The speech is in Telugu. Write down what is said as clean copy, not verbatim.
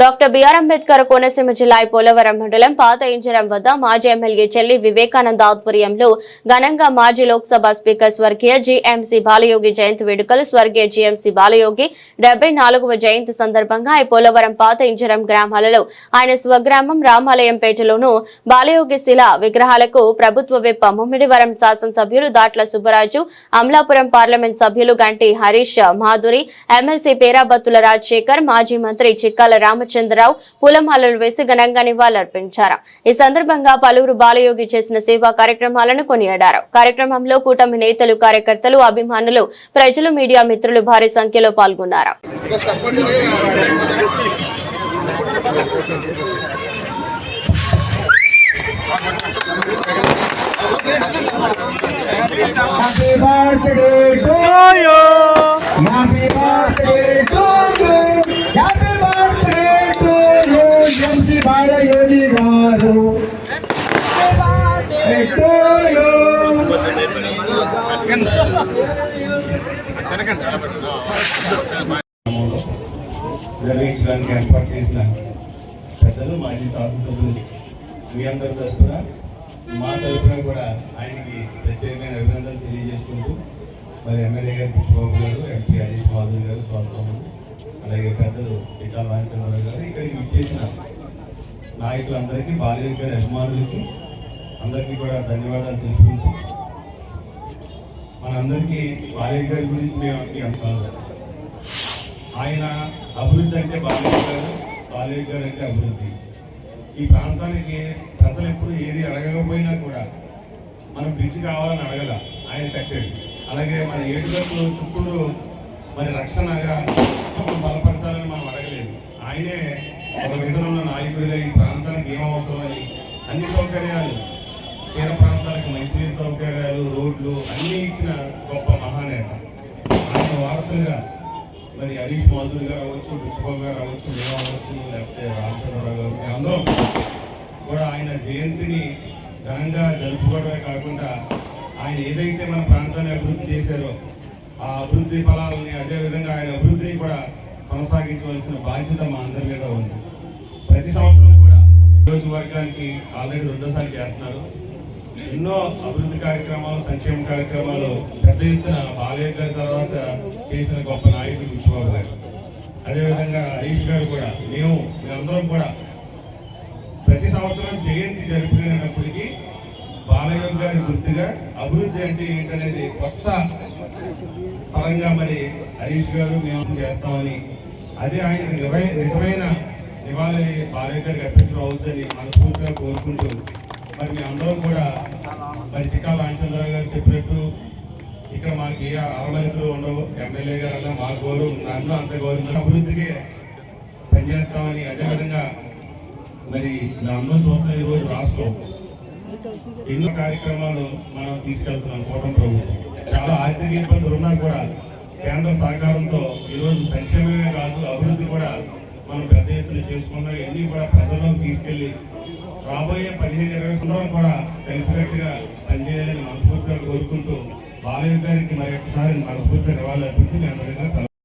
డాక్టర్ బిఆర్ అంబేద్కర్ కోనసీమ జిల్లా పోలవరం మండలం పాత ఇంజరం వద్ద మాజీ ఎమ్మెల్యే చెల్లి వివేకానంద ఆధ్వర్యంలో ఘనంగా మాజీ లోక్సభ స్పీకర్ స్వర్గీయ జీఎంసీ బాలయోగి జయంతి వేడుకలు స్వర్గీయ జీఎంసీ బాలయోగి 74వ జయంతి సందర్భంగా పోలవరం పాత ఇంజరం గ్రామాలలో ఆయన స్వగ్రామం రామాలయంపేటలోను బాలయోగి శిల విగ్రహాలకు ప్రభుత్వ విప్ ముమ్మిడివరం శాసనసభ్యులు దాట్ల సుబ్బరాజు అమలాపురం పార్లమెంట్ సభ్యులు గంటి హరీష్ మాధురి ఎమ్మెల్సీ పేరాబత్తుల రాజశేఖర్ మాజీ మంత్రి చిక్కాల రామచంద్రరావు పూలమాలలు వేసి ఘనంగా నివాళులర్పించారు. ఈ సందర్భంగా పలువురు బాలయోగి చేసిన సేవా కార్యక్రమాలను కొనియాడారు. కార్యక్రమంలో కూటమి నేతలు కార్యకర్తలు అభిమానులు ప్రజలు మీడియా మిత్రులు భారీ సంఖ్యలో పాల్గొన్నారు. నిర్వహించడానికి ఏర్పాటు చేసిన పెద్దలు మాజీ శాసనసభ్యులు మీ అందరి తరఫున మా తరఫున కూడా ఆయనకి ప్రత్యేకమైన అభినందనలు తెలియజేసుకుంటూ మరి ఎమ్మెల్యే గారు పుష్పబాబు గారు ఎంపీ హరీష్ మాధవ్ గారు స్వాగతం అలాగే పెద్దలు చిక్కాల రామచంద్రరావు గారు ఇక్కడికి ఇచ్చేసిన నాయకులందరికీ బాలయోగి గారి అభిమానులకి అందరికీ కూడా ధన్యవాదాలు తెలుసుకుంటూ మనందరికీ బాలయోగి గారి గురించి మేము అనుకోవాలి. ఆయన అభివృద్ధి అంటే బాలయోగి గారు అంటే అభివృద్ధి. ఈ ప్రాంతానికి ప్రజలు ఎప్పుడు ఏది అడగకపోయినా కూడా మనం బ్రిడ్జ్ కావాలని అడగల, ఆయన కట్టాడు. అలాగే మన ఏడులకు చుట్టూరు మరి రక్షణగా బలపరచాలని మనం అడగలేదు. ఆయనే ఒక విజనంలో నాయకుడిగా ఈ ప్రాంతానికి ఏం అవసరం అని అన్ని సౌకర్యాలు, తీర ప్రాంతాలకు మంచినీరు సౌకర్యాలు, రోడ్లు అన్నీ ఇచ్చిన గొప్ప మహానేత. ఆయన వారసులుగా మరి హరీష్ మాధురి గారు అవ్వచ్చు, పుష్పబాబు గారు అవ్వచ్చు, మేము అవ్వచ్చు, లేకపోతే రామచంద్రరావు గారు, మేమందరం కూడా ఆయన జయంతిని ఘనంగా జరుపుకోవడమే కాకుండా ఆయన ఏదైతే మన ప్రాంతాన్ని అభివృద్ధి చేశారో ఆ అభివృద్ధి ఫలాలని, అదేవిధంగా ఆయన అభివృద్ధిని కూడా కొనసాగించవలసిన బాధ్యత మా అందరి మీద ఉంది. ప్రతి సంవత్సరం కూడా నియోజకవర్గానికి ఆల్రెడీ రెండోసారి చేస్తున్నారు. ఎన్నో అభివృద్ధి కార్యక్రమాలు, సంక్షేమ కార్యక్రమాలు పెద్ద ఎత్తున బాలయ్య గారి తర్వాత చేసిన గొప్ప నాయకుడు పుష్పబాబు గారు, అదేవిధంగా హరీష్ గారు కూడా మేమందరం కూడా ప్రతి సంవత్సరం జయంతి జరుపుకునేటప్పటికీ బాలయ్య గారి గుర్తుగా అభివృద్ధి అంటే ఏంటనేది కొత్త పరంగా మరి హరీష్ గారు మేము చేస్తామని, అదే ఆయన నిజమైన నివాళి బాలయ్య గారికి అర్పించడం అవుతుందని మనస్ఫూర్తిగా కోరుకుంటూ మరి మీ అందరం కూడా మరి చిక్కాల రామచంద్రరావు గారు చెప్పినట్టు ఇక్కడ మాకు ఏ ఆడమైతులు ఉండవు, ఎమ్మెల్యే గారు అన్నా మా గౌరవం, నన్ను అంత గౌరవం, అభివృద్ధికి పనిచేస్తామని. అదేవిధంగా మరి నా అందరం చూస్తున్న ఈరోజు రాష్ట్రం ఎన్నో కార్యక్రమాలు మనం తీసుకెళ్తున్నాం. కూటమి ప్రభుత్వం చాలా ఆర్థిక ఇబ్బందులు ఉన్నా కూడా కేంద్ర సహకారంతో ఈరోజు సంక్షేమమే కాదు అభివృద్ధి కూడా మనం పెద్ద ఎత్తున చేసుకున్నాం. ఇవన్నీ కూడా ప్రజల్లోకి తీసుకెళ్లి రాబోయే 15-20 సంవత్సరాలు కూడా కలిసికట్టుగా పనిచేయాలని మనస్ఫూర్తిగా కోరుకుంటూ బాలయ్య గారికి మరి ఒకసారి మనస్ఫూర్తిగా నివాళులు అర్పించి నేను